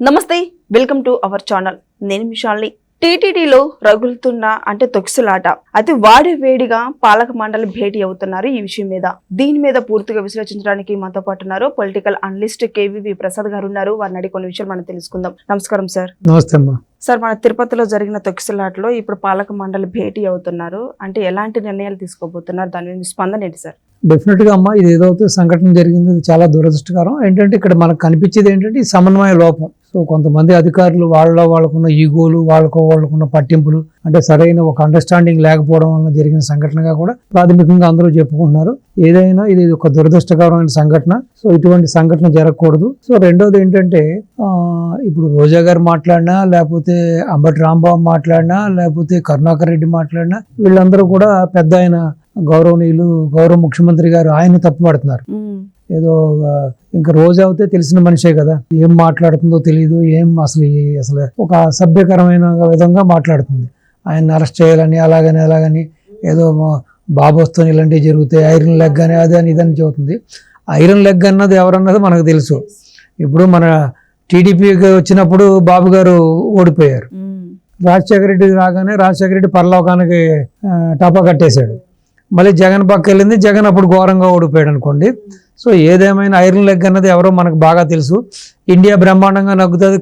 నమస్తే, welcome to our channel. నేను మిషాల్ని. టీటీడీలో రగులుతున్న తొక్సులాట అతి వేడిగా పాలక మండలి భేటీ అవుతున్నారు. ఈ విషయం మీద దీని మీద పూర్తిగా విశ్లేషించడానికి మనతో పాటు ఉన్నారు పొలిటికల్ అనలిస్ట్ కేవీవి ప్రసాద్ గారు ఉన్నారు. వారిని అడిగి కొన్ని విషయాలు మనం తెలుసుకుందాం. నమస్కారం సార్. నమస్తే అమ్మా. సార్, మన తిరుపతిలో జరిగిన తొక్సులాటలో ఇప్పుడు పాలక మండలి భేటీ అవుతున్నారు. ఎలాంటి నిర్ణయాలు తీసుకోబోతున్నారు? దాని మీద స్పందన ఏంటి సార్? డెఫినెట్ గా అమ్మా, ఇది ఏదైతే సంఘటన జరిగింది అది చాలా దురదృష్టకరం. ఏంటంటే ఇక్కడ మనకు కనిపించేది ఏంటంటే ఈ సమన్వయ లోపం. సో కొంతమంది అధికారులు వాళ్ళకున్న ఈగోలు, వాళ్ళకున్న పట్టింపులు, సరైన ఒక అండర్స్టాండింగ్ లేకపోవడం వల్ల జరిగిన సంఘటనగా కూడా ప్రాథమికంగా అందరూ చెప్పుకుంటున్నారు. ఏదైనా ఇది ఒక దురదృష్టకరమైన సంఘటన. సో ఇటువంటి సంఘటన జరగకూడదు. సో రెండోది ఏంటంటే ఇప్పుడు రోజా గారు మాట్లాడినా, లేకపోతే అంబటి రాంబాబు మాట్లాడినా, లేకపోతే కరుణాకర్ రెడ్డి మాట్లాడినా, వీళ్ళందరూ కూడా పెద్ద గౌరవనీయులు గౌరవ ముఖ్యమంత్రి గారు ఆయన తప్పుపడుతున్నారు. ఏదో ఇంకా రోజు అవుతే తెలిసిన మనిషే కదా, ఏం మాట్లాడుతుందో తెలియదు, అసలు ఒక సభ్యకరమైన విధంగా మాట్లాడుతుంది. ఆయన అరెస్ట్ చేయాలని అలాగని ఏదో బాబోస్తో ఇలాంటివి జరుగుతాయి, ఐరన్ లెగ్ అని అదని ఇదని చెబుతుంది. ఐరన్ లెగ్ అన్నది ఎవరన్నది మనకు తెలుసు. ఇప్పుడు మన టీడీపీకి వచ్చినప్పుడు బాబు గారు ఓడిపోయారు. రాజశేఖర రెడ్డి రాగానే రాజశేఖర రెడ్డి పరలోకానికి టపా కట్టేశాడు. మళ్ళీ జగన్ పక్క వెళ్ళింది, జగన్ అప్పుడు ఘోరంగా ఓడిపోయాడు అనుకోండి. సో ఏదేమైనా ఐరన్ లెగ్ అన్నది ఎవరో మనకు బాగా తెలుసు. ఇండియా బ్రహ్మాండంగా నగ్గుతుంది,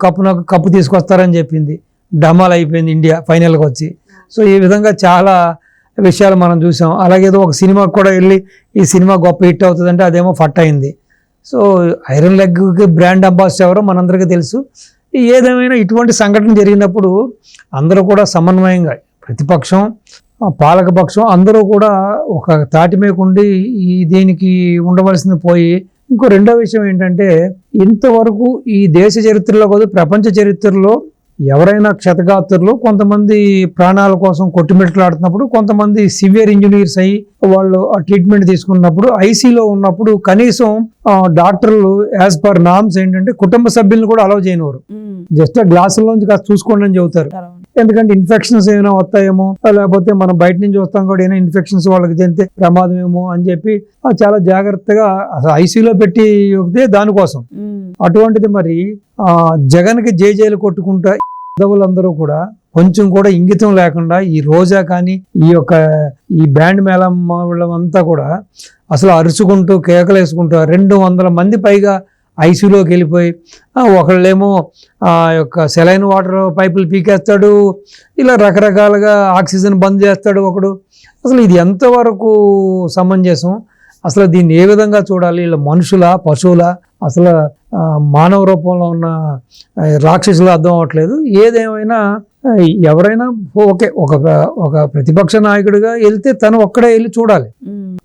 కప్పు తీసుకొస్తారని చెప్పింది, డమాల్ అయిపోయింది ఇండియా ఫైనల్కి వచ్చి. సో ఈ విధంగా చాలా విషయాలు మనం చూసాం. అలాగే ఒక సినిమాకి కూడా వెళ్ళి ఈ సినిమా గొప్ప హిట్ అవుతుందంటే అదేమో ఫట్ అయింది. సో ఐరన్ లెగ్కి బ్రాండ్ అంబాసిడర్ ఎవరో మనందరికీ తెలుసు. ఏదేమైనా ఇటువంటి సంఘటన జరిగినప్పుడు అందరూ కూడా సమన్వయంగా, ప్రతిపక్షం పాలకపక్షం అందరూ కూడా ఒక తాటి మీకుండి ఈ దీనికి ఉండవలసింది పోయి. ఇంకో రెండో విషయం ఏంటంటే, ఇంతవరకు ఈ దేశ చరిత్రలో కాదు ప్రపంచ చరిత్రలో ఎవరైనా క్షతగాత్రులు కొంతమంది ప్రాణాల కోసం కొట్టుమిట్లాడుతున్నప్పుడు, కొంతమంది సివియర్ ఇంజనీర్స్ అయ్యి వాళ్ళు ఆ ట్రీట్మెంట్ తీసుకున్నప్పుడు, ఐసీలో ఉన్నప్పుడు కనీసం డాక్టర్లు యాజ్ పర్ నామ్స్ ఏంటంటే కుటుంబ సభ్యులను కూడా అలౌ చేయనివారు. జస్ట్ గ్లాసుల్లోంచి కాస్త చూసుకోండి అని చెబుతారు. ఎందుకంటే ఇన్ఫెక్షన్స్ ఏమైనా వస్తాయేమో, లేకపోతే మనం బయట నుంచి వస్తాం కూడా ఏమైనా ఇన్ఫెక్షన్స్ వాళ్ళకి చెందితే ప్రమాదం ఏమో అని చెప్పి చాలా జాగ్రత్తగా ఐసీలో పెట్టి దానికోసం. అటువంటిది మరి జగన్కి జేజేలు కొట్టుకుంటా అందరూ కూడా కొంచెం కూడా ఇంగితం లేకుండా ఈ రోజా కానీ ఈ బ్యాండ్ మేళం వాళ్ళంతా కూడా అసలు అరుచుకుంటూ కేకలేసుకుంటూ 200 మంది పైగా ఐసీలోకి వెళ్ళిపోయి, ఒకళ్ళేమో సెలైన్ వాటర్ పైపులు పీకేస్తాడు, ఇలా రకరకాలుగా ఆక్సిజన్ బంద్ చేస్తాడు ఒకడు. అసలు ఇది ఎంతవరకు సమంజసం? అసలు దీన్ని ఏ విధంగా చూడాలి? ఇలా మనుషుల, పశువుల, అసలు మానవ రూపంలో ఉన్న రాక్షసులు అర్థం అవ్వట్లేదు. ఏదేమైనా ఎవరైనా ఓకే, ఒక ప్రతిపక్ష నాయకుడిగా వెళ్తే తను ఒక్కడే వెళ్ళి చూడాలి.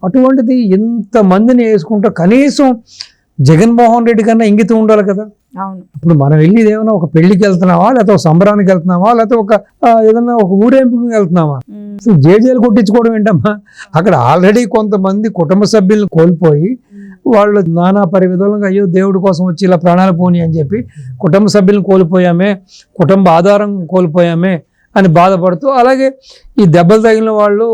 అటువంటిది ఎంతమందిని వేసుకుంటా కనీసం జగన్మోహన్ రెడ్డి కన్నా ఇంగితం ఉండాలి కదా. ఇప్పుడు మనం వెళ్ళి ఏమైనా ఒక పెళ్లికి వెళ్తున్నావా, లేకపోతే ఒక సంబరానికి వెళ్తున్నావా, లేకపోతే ఏదైనా ఒక ఊరేంపుకి వెళ్తున్నావా? అసలు జేజేలు కొట్టించుకోవడం ఏంటమ్మా? అక్కడ ఆల్రెడీ కొంతమంది కుటుంబ సభ్యులను కోల్పోయి వాళ్ళు నానా పరివిధాలుగా అయ్యో దేవుడి కోసం వచ్చి ఇలా ప్రాణాలు పోని అని చెప్పి కుటుంబ సభ్యులను కోల్పోయామే, కుటుంబ ఆధారం కోల్పోయామే అని బాధపడుతూ, అలాగే ఈ దెబ్బలు తగిలిన వాళ్ళు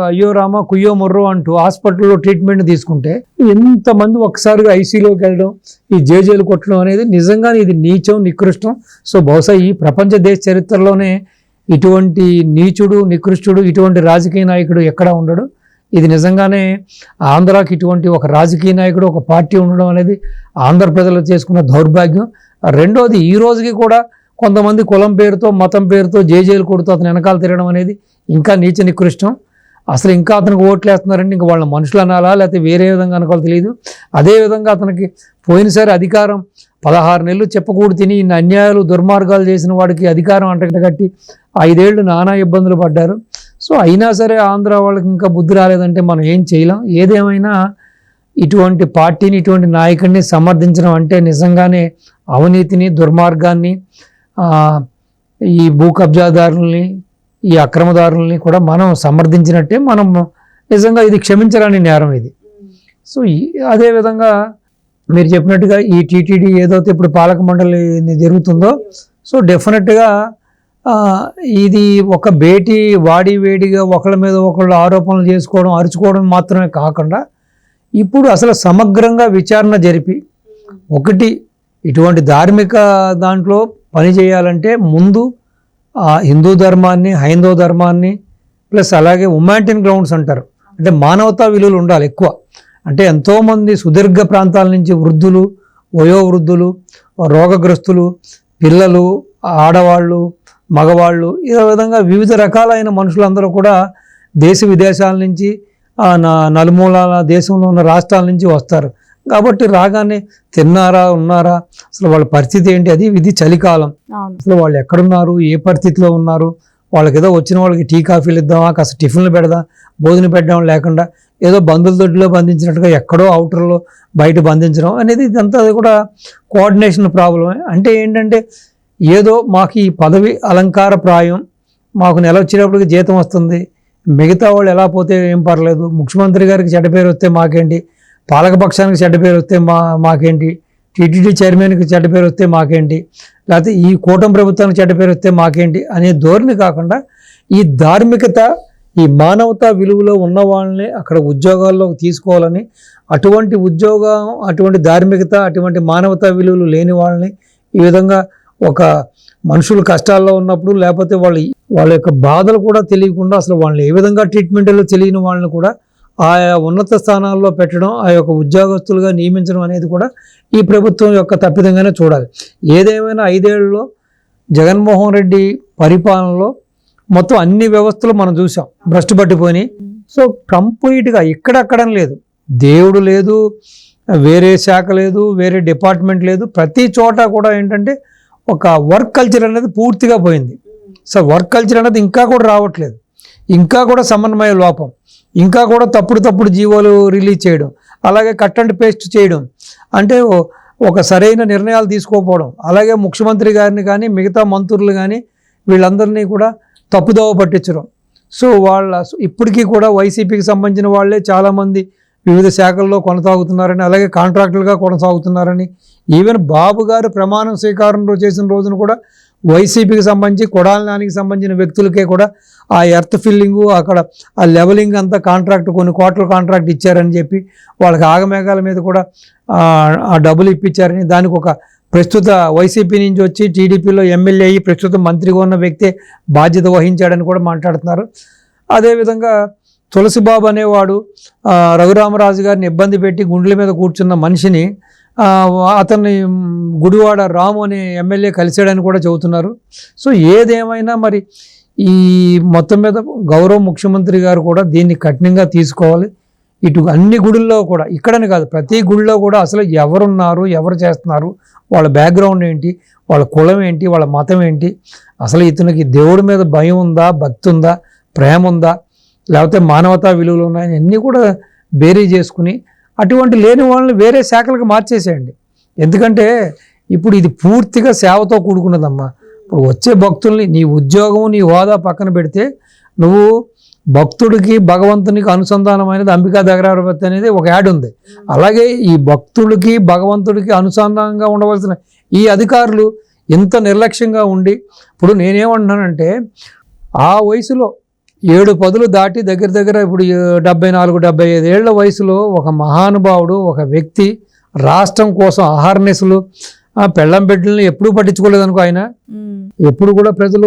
అయ్యో రామా కుయ్యో మొర్రో అంటూ హాస్పిటల్లో ట్రీట్మెంట్ తీసుకుంటే ఎంతమంది ఒక్కసారిగా ఐసీలోకి వెళ్ళడం, ఈ జేజేలు కొట్టడం అనేది నిజంగానే ఇది నీచం, నికృష్టం. సో బహుశా ఈ ప్రపంచ దేశ చరిత్రలోనే ఇటువంటి నీచుడు, నికృష్టుడు, ఇటువంటి రాజకీయ నాయకుడు ఎక్కడా ఉండడు. ఇది నిజంగానే ఆంధ్రాకి ఇటువంటి ఒక రాజకీయ నాయకుడు, ఒక పార్టీ ఉండడం అనేది ఆంధ్ర ప్రజలు చేసుకున్న దౌర్భాగ్యం. రెండోది, ఈ రోజుకి కూడా కొంతమంది కులం పేరుతో, మతం పేరుతో జేజేలు కొడుతూ అతను వెనకాల తిరగడం అనేది ఇంకా నీచ నికృష్టం. అసలు ఇంకా అతనికి ఓట్లు వేస్తున్నారంటే ఇంకా వాళ్ళ మనుషులు అనాలా, లేకపోతే వేరే విధంగా అనుకోవాలి తెలియదు. అదేవిధంగా అతనికి పోయినసారి అధికారం 16 నెలలు చెప్పకూడదు తిని ఇన్ని అన్యాయాలు దుర్మార్గాలు చేసిన వాడికి అధికారం అంటగట్టి 5 ఏళ్ళు నానా ఇబ్బందులు పడ్డారు. సో అయినా సరే ఆంధ్ర వాళ్ళకి ఇంకా బుద్ధి రాలేదంటే మనం ఏం చేయలేం. ఏదేమైనా ఇటువంటి పార్టీని, ఇటువంటి నాయకుడిని సమర్థించడం అంటే నిజంగానే అవినీతిని, దుర్మార్గాన్ని, ఈ భూ కబ్జాదారుల్ని, ఈ అక్రమదారుల్ని కూడా మనం సమర్థించినట్టే. మనం నిజంగా ఇది క్షమించరాని నేరం ఇది. సో అదేవిధంగా మీరు చెప్పినట్టుగా ఈ టీటీడీ ఏదైతే ఇప్పుడు పాలక మండలి జరుగుతుందో, సో డెఫినెట్గా ఇది ఒక భేటీ వేడిగా ఒకళ్ళ మీద ఒకళ్ళు ఆరోపణలు చేసుకోవడం, అరుచుకోవడం మాత్రమే కాకుండా ఇప్పుడు అసలు సమగ్రంగా విచారణ జరిపి ఒకటి ఇటువంటి ధార్మిక దాంట్లో పని చేయాలంటే ముందు హిందూ ధర్మాన్ని, హైందవ ధర్మాన్ని, ప్లస్ అలాగే హ్యుమానిటేరియన్ గ్రౌండ్స్ అంటారు, అంటే మానవతా విలువలు ఉండాలి ఎక్కువ. అంటే ఎంతోమంది సుదీర్ఘ ప్రాంతాల నుంచి వృద్ధులు, వయోవృద్ధులు, రోగగ్రస్తులు, పిల్లలు, ఆడవాళ్ళు, మగవాళ్ళు, ఈ విధంగా వివిధ రకాలైన మనుషులందరూ కూడా దేశ విదేశాల నుంచి, నలుమూలాల దేశంలో ఉన్న రాష్ట్రాల నుంచి వస్తారు. కాబట్టి రాగానే తిన్నారా, ఉన్నారా, అసలు వాళ్ళ పరిస్థితి ఏంటి, ఇది చలికాలం, అసలు వాళ్ళు ఎక్కడున్నారు, ఏ పరిస్థితిలో ఉన్నారు, వాళ్ళకి ఏదో వచ్చిన వాళ్ళకి టీ కాఫీలు ఇద్దామా, కాస్త టిఫిన్లు పెడదాం, భోజనం పెట్టడం లేకుండా ఏదో బంధువుల దొడ్డిలో బంధించినట్టుగా ఎక్కడో అవుటర్లో బయట బంధించడం అనేది ఇదంతా కూడా కోఆర్డినేషన్ ప్రాబ్లమే. అంటే ఏంటంటే ఏదో మాకు ఈ పదవి అలంకార ప్రాయం, మాకు నెల వచ్చేటప్పటికి జీతం వస్తుంది, మిగతా వాళ్ళు ఎలా పోతే ఏం పర్లేదు, ముఖ్యమంత్రి గారికి చెడ్డ పేరు వస్తే మాకేంటి, పాలకపక్షానికి చెడ్డ పేరు వస్తే మాకేంటి, టీటీడీ చైర్మన్కి చెడ్డ పేరు వస్తే మాకేంటి, లేకపోతే ఈ కూటమి ప్రభుత్వానికి చెడ్డ పేరు వస్తే మాకేంటి అనే ధోరణి కాకుండా ఈ ధార్మికత, ఈ మానవతా విలువలో ఉన్న వాళ్ళని అక్కడ ఉద్యోగాల్లోకి తీసుకోవాలని, అటువంటి ఉద్యోగం, అటువంటి ధార్మికత, అటువంటి మానవతా విలువలు లేని వాళ్ళని ఈ విధంగా ఒక మనుషులు కష్టాల్లో ఉన్నప్పుడు, లేకపోతే వాళ్ళ యొక్క బాధలు కూడా తెలియకుండా అసలు వాళ్ళని ఏ విధంగా ట్రీట్మెంట్లో తెలియని వాళ్ళని కూడా ఆయా ఉన్నత స్థానాల్లో పెట్టడం, ఆ యొక్క ఉద్యోగస్తులుగా నియమించడం అనేది కూడా ఈ ప్రభుత్వం యొక్క తప్పిదంగానే చూడాలి. ఏదేమైనా 5 ఏళ్లలో జగన్మోహన్ రెడ్డి పరిపాలనలో మొత్తం అన్ని వ్యవస్థలు మనం చూసాం భ్రష్టు పట్టిపోయి. సో కంప్లీట్గా ఇక్కడక్కడం లేదు, దేవుడు లేదు, వేరే శాఖ లేదు, వేరే డిపార్ట్మెంట్ లేదు, ప్రతి చోట కూడా ఏంటంటే ఒక వర్క్ కల్చర్ అనేది పూర్తిగా పోయింది. సో వర్క్ కల్చర్ అనేది ఇంకా కూడా రావట్లేదు, ఇంకా కూడా సమన్వయ లోపం, ఇంకా కూడా తప్పుడు జీవోలు రిలీజ్ చేయడం, అలాగే కట్ అండ్ పేస్ట్ చేయడం, అంటే ఒక సరైన నిర్ణయాలు తీసుకోకపోవడం, అలాగే ముఖ్యమంత్రి గారిని కానీ మిగతా మంత్రులు కానీ వీళ్ళందరినీ కూడా తప్పుదోవ పట్టించడం. సో ఇప్పటికీ కూడా వైసీపీకి సంబంధించిన వాళ్ళే చాలామంది వివిధ శాఖల్లో కొనసాగుతున్నారని, అలాగే కాంట్రాక్టులుగా కొనసాగుతున్నారని, ఈవెన్ బాబు గారు ప్రమాణం స్వీకారం చేసిన రోజున కూడా వైసీపీకి సంబంధించి, కొడాలి నానికి సంబంధించిన వ్యక్తులకే కూడా ఆ ఎర్త్ ఫిల్లింగు, అక్కడ ఆ లెవెలింగ్ అంతా కాంట్రాక్ట్, కొన్ని కోట్ల కాంట్రాక్ట్ ఇచ్చారని చెప్పి వాళ్ళకి ఆగమేఘాల మీద కూడా ఆ డబ్బులు ఇప్పించారని, దానికి ఒక ప్రస్తుత వైసీపీ నుంచి వచ్చి టీడీపీలో ఎమ్మెల్యే అయ్యి ప్రస్తుతం మంత్రిగా ఉన్న వ్యక్తే బాధ్యత వహించాడని కూడా మాట్లాడుతున్నారు. అదేవిధంగా తులసిబాబు అనేవాడు రఘురామరాజు గారిని ఇబ్బంది పెట్టి గుండెల మీద కూర్చున్న మనిషిని అతన్ని గుడివాడ రాము అనే ఎమ్మెల్యే కలిశాడని కూడా చెబుతున్నారు. సో ఏదేమైనా మరి ఈ మొత్తం మీద గౌరవ ముఖ్యమంత్రి గారు కూడా దీన్ని కఠినంగా తీసుకోవాలి. ఇటు అన్ని గుడుల్లో కూడా, ఇక్కడని కాదు ప్రతి గుడిలో కూడా అసలు ఎవరున్నారు, ఎవరు చేస్తున్నారు, వాళ్ళ బ్యాక్గ్రౌండ్ ఏంటి, వాళ్ళ కులం ఏంటి, వాళ్ళ మతం ఏంటి, అసలు ఇతనికి దేవుడి మీద భయం ఉందా, భక్తి ఉందా, ప్రేమ ఉందా, లేకపోతే మానవతా విలువలు ఉన్నాయని అన్నీ కూడా బేరీ చేసుకుని అటువంటి లేని వాళ్ళని వేరే శాఖలకు మార్చేసేయండి. ఎందుకంటే ఇప్పుడు ఇది పూర్తిగా సేవతో కూడుకున్నదమ్మా. ఇప్పుడు వచ్చే భక్తుల్ని, నీ ఉద్యోగం, నీ హోదా పక్కన పెడితే, నువ్వు భక్తుడికి భగవంతునికి అనుసంధానమైనది అంబికా దగరావతి అనేది ఒక యాడ్ ఉంది. అలాగే ఈ భక్తుడికి భగవంతుడికి అనుసంధానంగా ఉండవలసిన ఈ అధికారులు ఇంత నిర్లక్ష్యంగా ఉండి, ఇప్పుడు నేనేమంటున్నానంటే ఆ వయసులో 7 పదులు దాటి దగ్గర ఇప్పుడు 74-75 ఏళ్ల వయసులో ఒక మహానుభావుడు, ఒక వ్యక్తి రాష్ట్రం కోసం అహార్నెస్లు, పెళ్ళం బిడ్డల్ని ఎప్పుడూ పట్టించుకోలేదనుకో ఆయన. ఎప్పుడు కూడా ప్రజలు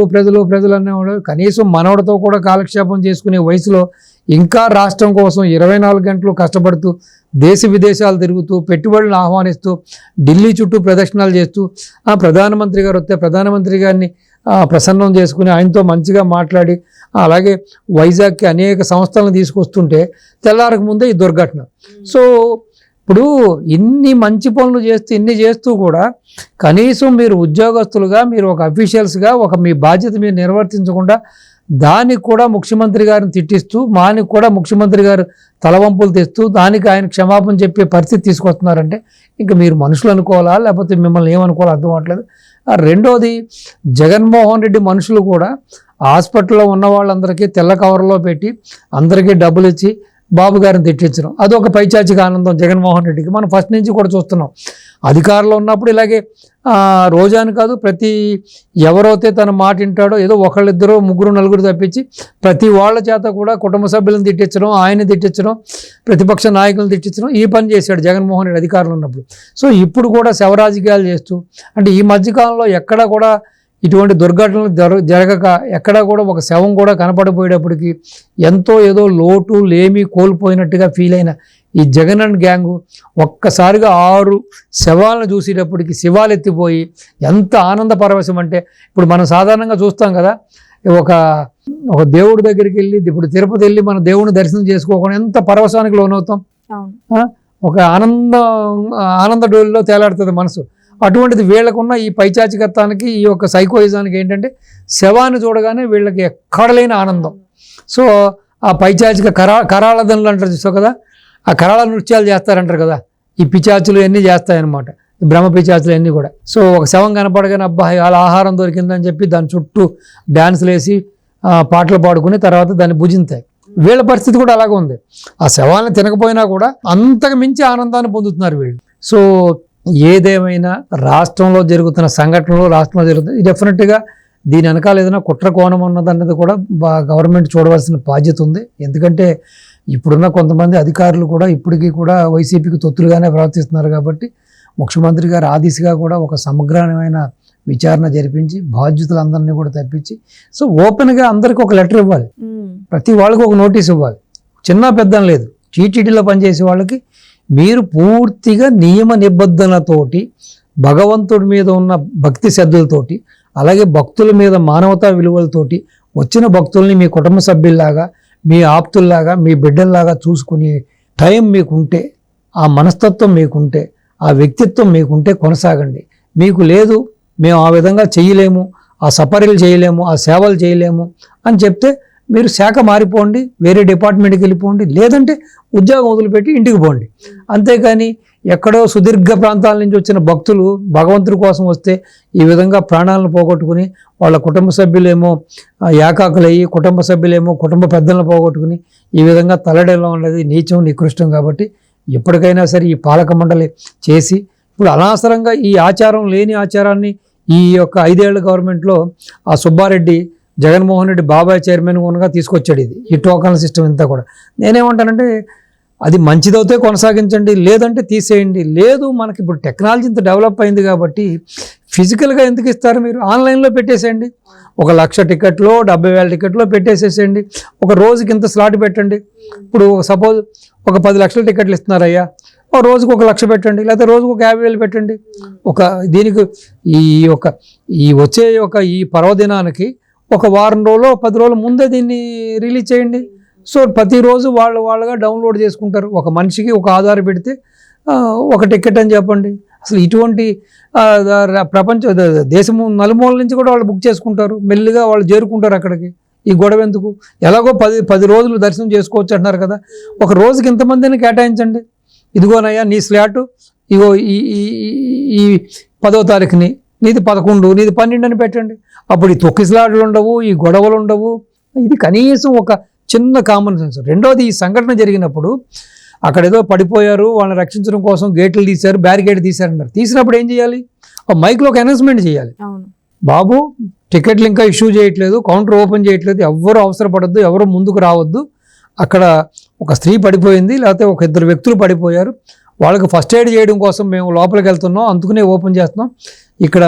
అనేవాడు. కనీసం మనవడితో కూడా కాలక్షేపం చేసుకునే వయసులో ఇంకా రాష్ట్రం కోసం 24 గంటలు కష్టపడుతూ, దేశ విదేశాలు తిరుగుతూ, పెట్టుబడులను ఆహ్వానిస్తూ, ఢిల్లీ చుట్టూ ప్రదక్షిణాలు చేస్తూ, ప్రధానమంత్రి గారు వస్తే ప్రధానమంత్రి గారిని ప్రసన్నం చేసుకుని ఆయనతో మంచిగా మాట్లాడి, అలాగే వైజాగ్కి అనేక సంస్థలను తీసుకొస్తుంటే తెల్లారకు ముందే ఈ దుర్ఘటన. సో ఇప్పుడు ఇన్ని మంచి పనులు ఇన్ని చేస్తూ కూడా కనీసం మీరు ఉద్యోగస్తులుగా, మీరు ఒక అఫీషియల్స్గా మీ బాధ్యత మీరు నిర్వర్తించకుండా దానికి కూడా ముఖ్యమంత్రి గారిని తిట్టిస్తూ, దానికి కూడా ముఖ్యమంత్రి గారు తలవంపులు తెస్తూ, దానికి ఆయన క్షమాపణ చెప్పే పరిస్థితి తీసుకొస్తున్నారంటే ఇంకా మీరు మనుషులు అనుకోవాలా, లేకపోతే మిమ్మల్ని ఏమనుకోవాలో అర్థం అవ్వట్లేదు. రెండోది, జగన్మోహన్ రెడ్డి మనుషులు కూడా హాస్పిటల్లో ఉన్న వాళ్ళందరికీ తెల్ల కవర్లో పెట్టి అందరికీ డబ్బులు ఇచ్చి బాబు గారిని తిట్టించడం, అదొక పైచాచిక ఆనందం జగన్మోహన్ రెడ్డికి. మనం ఫస్ట్ నుంచి కూడా చూస్తున్నాం. అధికారంలో ఉన్నప్పుడు ఇలాగే రోజాని కాదు, ప్రతి ఎవరైతే తన మాట వింటాడో ఏదో ఒకళ్ళిద్దరూ ముగ్గురు నలుగురు తప్పించి ప్రతి వాళ్ళ చేత కూడా కుటుంబ సభ్యులను తిట్టించడం, ఆయన తిట్టించడం, ప్రతిపక్ష నాయకులను తిట్టించడం ఈ పని చేశాడు జగన్మోహన్ రెడ్డి అధికారంలో ఉన్నప్పుడు. సో ఇప్పుడు కూడా శవరాజకీయాలు చేస్తూ, అంటే ఈ మధ్యకాలంలో ఎక్కడా కూడా ఇటువంటి దుర్ఘటనలు జరగక ఎక్కడా కూడా ఒక శవం కూడా కనపడిపోయేటప్పటికి ఎంతో ఏదో లోటు లేమి కోల్పోయినట్టుగా ఫీల్ అయిన ఈ జగన్ అండ్ గ్యాంగు ఒక్కసారిగా 6 శవాలను చూసేటప్పటికి శివాలు ఎత్తిపోయి ఎంత ఆనంద పరవశం అంటే, ఇప్పుడు మనం సాధారణంగా చూస్తాం కదా, ఒక దేవుడి దగ్గరికి వెళ్ళి, ఇప్పుడు తిరుపతి వెళ్ళి మన దేవుడిని దర్శనం చేసుకోకుండా ఎంత పరవశానికి లోనవుతాం, ఒక ఆనంద డోలిలో తేలాడుతుంది మనసు. అటువంటిది వీళ్ళకున్న ఈ పైచాచికత్వానికి, ఈ యొక్క సైకోయిజానికి ఏంటంటే శవాన్ని చూడగానే వీళ్ళకి ఎక్కడలేని ఆనందం. సో ఆ పైచాచిక కరాళదనులు అంటారు చూసావు కదా, ఆ కరాళ నృత్యాలు చేస్తారంటారు కదా, ఈ పిచాచులు అన్నీ చేస్తాయన్నమాట, బ్రహ్మ పిచాచులు అన్నీ కూడా. సో ఒక శవం కనపడగానే అబ్బా అలా ఆహారం దొరికిందని చెప్పి దాని చుట్టూ డ్యాన్సులు వేసి పాటలు పాడుకుని తర్వాత దాన్ని భుజింతాయి. వీళ్ళ పరిస్థితి కూడా అలాగే ఉంది. ఆ శవాన్ని తినకపోయినా కూడా అంతకు మించి ఆనందాన్ని పొందుతున్నారు వీళ్ళు. సో ఏదేమైనా రాష్ట్రంలో జరుగుతున్న సంఘటనలు, రాష్ట్రంలో జరుగుతుంది డెఫినెట్గా దీని వెనకాల ఏదైనా కుట్ర కోణం ఉన్నదన్నది కూడా గవర్నమెంట్ చూడవలసిన బాధ్యత ఉంది. ఎందుకంటే ఇప్పుడున్న కొంతమంది అధికారులు కూడా ఇప్పటికీ కూడా వైసీపీకి తొత్తులుగానే ప్రవర్తిస్తున్నారు. కాబట్టి ముఖ్యమంత్రి గారు ఆ దిశగా కూడా ఒక సమగ్రమైన విచారణ జరిపించి బాధ్యతలందరినీ కూడా తప్పించి, సో ఓపెన్గా అందరికీ ఒక లెటర్ ఇవ్వాలి, ప్రతి వాళ్ళకి ఒక నోటీస్ ఇవ్వాలి, చిన్న పెద్ద లేదు. టీటీడీలో పనిచేసే వాళ్ళకి మీరు పూర్తిగా నియమ నిబంధనలతోటి, భగవంతుడి మీద ఉన్న భక్తి శ్రద్ధలతోటి, అలాగే భక్తుల మీద మానవతా విలువలతోటి వచ్చిన భక్తుల్ని మీ కుటుంబ సభ్యుల్లాగా, మీ ఆప్తుల్లాగా, మీ బిడ్డల్లాగా చూసుకునే టైం మీకుంటే, ఆ మనస్తత్వం మీకుంటే, ఆ వ్యక్తిత్వం మీకుంటే కొనసాగండి. మీకు లేదు, మేము ఆ విధంగా చేయలేము, ఆ సపర్యలు చేయలేము, ఆ సేవలు చేయలేము అని చెప్తే మీరు శాఖ మారిపోండి, వేరే డిపార్ట్మెంట్కి వెళ్ళిపోండి, లేదంటే ఉద్యోగం వదిలిపెట్టి ఇంటికి పోండి. అంతేకాని ఎక్కడో సుదీర్ఘ ప్రాంతాల నుంచి వచ్చిన భక్తులు భగవంతుడి కోసం వస్తే ఈ విధంగా ప్రాణాలను పోగొట్టుకుని, వాళ్ళ కుటుంబ సభ్యులేమో ఏకాకులయ్యి, కుటుంబ సభ్యులేమో కుటుంబ పెద్దలను పోగొట్టుకుని ఈ విధంగా తలడేలా ఉన్నది నీచం, నికృష్టం. కాబట్టి ఎప్పటికైనా సరే ఈ పాలక మండలి చేసి, ఇప్పుడు అనవసరంగా ఈ ఆచారం లేని ఆచారాన్ని ఈ యొక్క 5 ఏళ్ల గవర్నమెంట్లో ఆ సుబ్బారెడ్డి జగన్మోహన్ రెడ్డి బాబాయ్ చైర్మన్ ఉన్నగా తీసుకొచ్చాడు ఈ టోకన్ సిస్టమ్ ఇంతా కూడా. నేనేమంటానంటే అది మంచిదవుతే కొనసాగించండి, లేదంటే తీసేయండి. లేదు మనకి ఇప్పుడు టెక్నాలజీ ఇంత డెవలప్ అయింది కాబట్టి ఫిజికల్గా ఎందుకు ఇస్తారు, మీరు ఆన్లైన్లో పెట్టేసేయండి. 1,00,000 టికెట్లో 70,000 టికెట్లో పెట్టేసేసేయండి. ఒక రోజుకి ఇంత స్లాట్ పెట్టండి. ఇప్పుడు సపోజ్ ఒక 10 లక్షల టికెట్లు ఇస్తున్నారయ్యా, ఒక రోజుకు 1,00,000 పెట్టండి, లేకపోతే రోజుకు 50,000 పెట్టండి. దీనికి ఈ వచ్చే ఈ పర్వదినానికి ఒక వారం రోజులు 10 రోజుల ముందే దీన్ని రిలీజ్ చేయండి. సో ప్రతిరోజు వాళ్ళుగా డౌన్లోడ్ చేసుకుంటారు. ఒక మనిషికి ఒక ఆధార్ పెడితే ఒక టికెట్ అని చెప్పండి. అసలు ఇటువంటి దేశం నలుమూల నుంచి కూడా వాళ్ళు బుక్ చేసుకుంటారు, మెల్లిగా వాళ్ళు చేరుకుంటారు అక్కడికి. ఈ గొడవ ఎందుకు? ఎలాగో 10 రోజులు దర్శనం చేసుకోవచ్చు అంటున్నారు కదా, ఒక రోజుకి ఇంతమందిని కేటాయించండి. ఇదిగోనయ్యా నీ స్లాటు, ఇగో ఈ 10వ తారీఖుని, నీది 11, నీది 12 అని పెట్టండి. అప్పుడు ఈ తొక్కిసలాటలు ఉండవు, ఈ గొడవలు ఉండవు. ఇది కనీసం ఒక చిన్న కామన్ సెన్స్. రెండోది, ఈ సంఘటన జరిగినప్పుడు అక్కడ ఏదో పడిపోయారు, వాళ్ళని రక్షించడం కోసం గేట్లు తీశారు, బ్యారికేడ్ తీశారన్నారు. తీసినప్పుడు ఏం చేయాలి? మైక్లో ఒక అనౌన్స్మెంట్ చేయాలి, బాబు టికెట్లు ఇంకా ఇష్యూ చేయట్లేదు, కౌంటర్ ఓపెన్ చేయట్లేదు, ఎవరు అవసరపడద్దు, ఎవరు ముందుకు రావద్దు, అక్కడ ఒక స్త్రీ పడిపోయింది, లేకపోతే ఒక 2 వ్యక్తులు పడిపోయారు, వాళ్ళకి ఫస్ట్ ఎయిడ్ చేయడం కోసం మేము లోపలికి వెళ్తున్నాం, అందుకనే ఓపెన్ చేస్తున్నాం, ఇక్కడ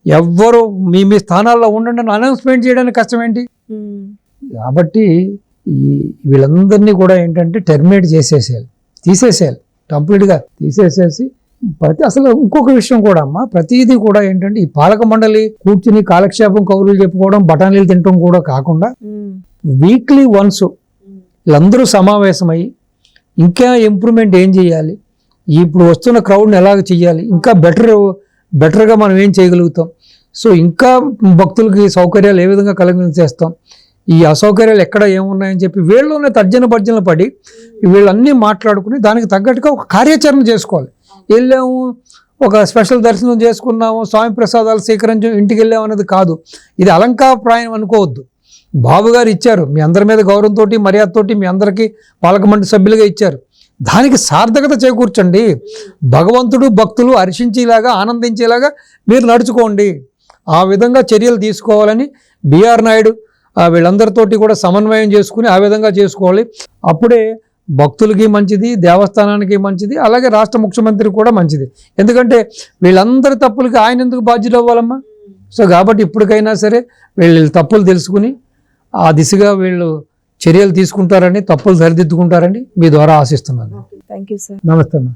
ఎవ్వరు మీ స్థానాల్లో ఉండండి అని అనౌన్స్మెంట్ చేయడానికి కష్టం ఏంటి? కాబట్టి వీళ్ళందరినీ కూడా ఏంటంటే టెర్మినేట్ చేసేసేయాలి, తీసేసేయాలి, కంప్లీట్గా తీసేసేసి అసలు ఇంకొక విషయం కూడా అమ్మా, ప్రతిదీ కూడా ఏంటంటే ఈ పాలక మండలి కూర్చుని కాలక్షేపం కౌరులు చెప్పుకోవడం, బఠానీలు తినడం కూడా కాకుండా వీక్లీ వన్స్ వీళ్ళందరూ సమావేశమై ఇంకా ఇంప్రూవ్మెంట్ ఏం చేయాలి, ఇప్పుడు వస్తున్న క్రౌడ్ని ఎలాగ చేయాలి, ఇంకా బెటర్గా మనం ఏం చేయగలుగుతాం, సో ఇంకా భక్తులకి సౌకర్యాలు ఏ విధంగా కలిగించేస్తాం, ఈ అసౌకర్యాలు ఎక్కడ ఏమున్నాయని చెప్పి వీళ్ళలోనే తర్జన పడి వీళ్ళన్నీ మాట్లాడుకుని దానికి తగ్గట్టుగా ఒక కార్యాచరణ చేసుకోవాలి. వెళ్ళాము, ఒక స్పెషల్ దర్శనం చేసుకున్నాము, స్వామి ప్రసాదాలు స్వీకరించి ఇంటికి వెళ్ళాము అనేది కాదు. ఇది అలంకారప్రాయం అనుకోవద్దు. బాబు గారు ఇచ్చారు, మీ అందరి మీద గౌరవంతో మర్యాదతోటి మీ అందరికీ పాలక మండలి సభ్యులుగా ఇచ్చారు. దానికి సార్థకత చేకూర్చండి. భగవంతుడు భక్తులు హర్షించేలాగా ఆనందించేలాగా మీరు నడుచుకోండి. ఆ విధంగా చర్యలు తీసుకోవాలని బిఆర్ నాయుడు వీళ్ళందరితోటి కూడా సమన్వయం చేసుకుని ఆ విధంగా చేసుకోవాలి. అప్పుడే భక్తులకి మంచిది, దేవస్థానానికి మంచిది, అలాగే రాష్ట్ర ముఖ్యమంత్రికి కూడా మంచిది. ఎందుకంటే వీళ్ళందరి తప్పులకి ఆయన ఎందుకు బాధ్యులు అవ్వాలమ్మా? సో కాబట్టి ఇప్పటికైనా సరే వీళ్ళు తప్పులు తెలుసుకుని ఆ దిశగా వీళ్ళు చర్యలు తీసుకుంటారని, తప్పులు సరిదిద్దుకుంటారని మీ ద్వారా ఆశిస్తున్నాను. Thank you sir. నమస్తే అమ్మా.